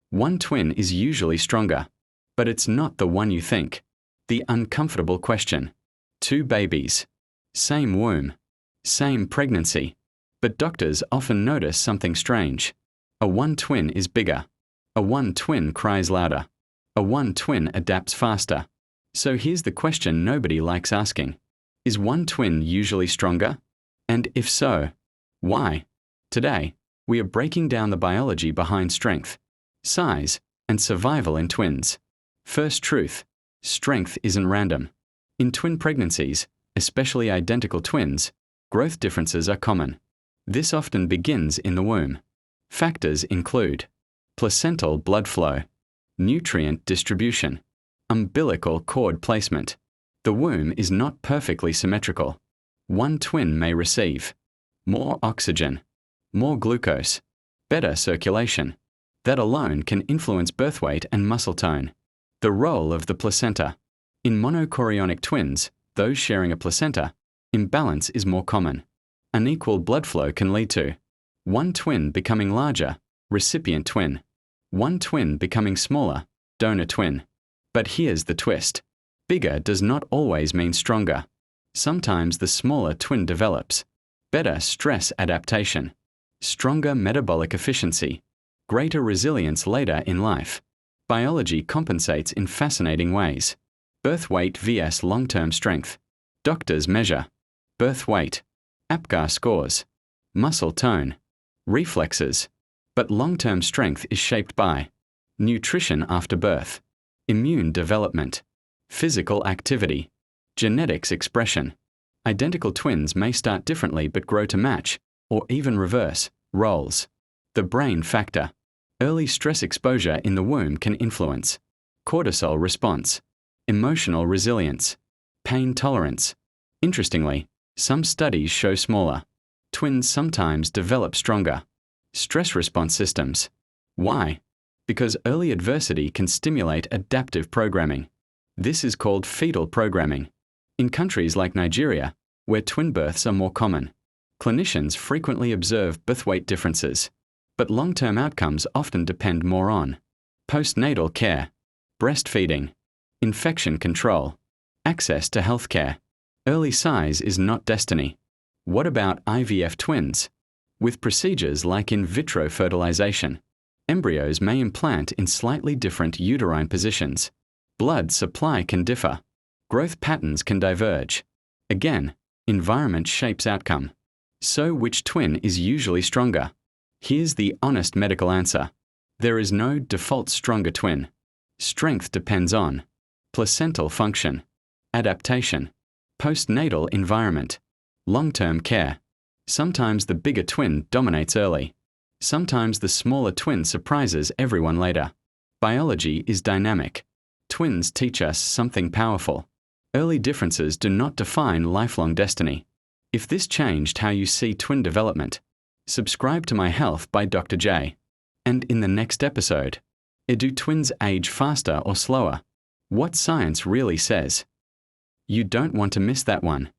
One twin is usually stronger, but it's not the one you think. The uncomfortable question. Two babies. Same womb. Same pregnancy. But doctors often notice something strange. A one twin is bigger. A one twin cries louder. A one twin adapts faster. So here's the question nobody likes asking. Is one twin usually stronger? And if so, why? Today, we are breaking down the biology behind strength, size, and survival in twins. First truth, strength isn't random. In twin pregnancies, especially identical twins, growth differences are common. This often begins in the womb. Factors include placental blood flow, nutrient distribution, umbilical cord placement. The womb is not perfectly symmetrical. One twin may receive more oxygen, more glucose, better circulation. That alone can influence birth weight and muscle tone. The role of the placenta. In monochorionic twins, those sharing a placenta, imbalance is more common. Unequal blood flow can lead to one twin becoming larger, recipient twin. One twin becoming smaller, donor twin. But here's the twist. Bigger does not always mean stronger. Sometimes the smaller twin develops better stress adaptation, stronger metabolic efficiency, greater resilience later in life. Biology compensates in fascinating ways. Birth weight vs long-term strength. Doctors measure birth weight, APGAR scores, muscle tone, reflexes. But long-term strength is shaped by nutrition after birth, immune development, physical activity, genetics expression. Identical twins may start differently but grow to match, or even reverse, roles. The brain factor. Early stress exposure in the womb can influence cortisol response, emotional resilience, pain tolerance. Interestingly, some studies show smaller twins sometimes develop stronger stress response systems. Why? Because early adversity can stimulate adaptive programming. This is called fetal programming. In countries like Nigeria, where twin births are more common, clinicians frequently observe birth weight differences. But long-term outcomes often depend more on postnatal care, breastfeeding, infection control, access to healthcare. Early size is not destiny. What about IVF twins? With procedures like in vitro fertilization, embryos may implant in slightly different uterine positions. Blood supply can differ. Growth patterns can diverge. Again, environment shapes outcome. So which twin is usually stronger? Here's the honest medical answer. There is no default stronger twin. Strength depends on placental function, adaptation, postnatal environment, long-term care. Sometimes the bigger twin dominates early. Sometimes the smaller twin surprises everyone later. Biology is dynamic. Twins teach us something powerful. Early differences do not define lifelong destiny. If this changed how you see twin development, subscribe to My Health by Dr. J. And in the next episode, do twins age faster or slower? What science really says. You don't want to miss that one.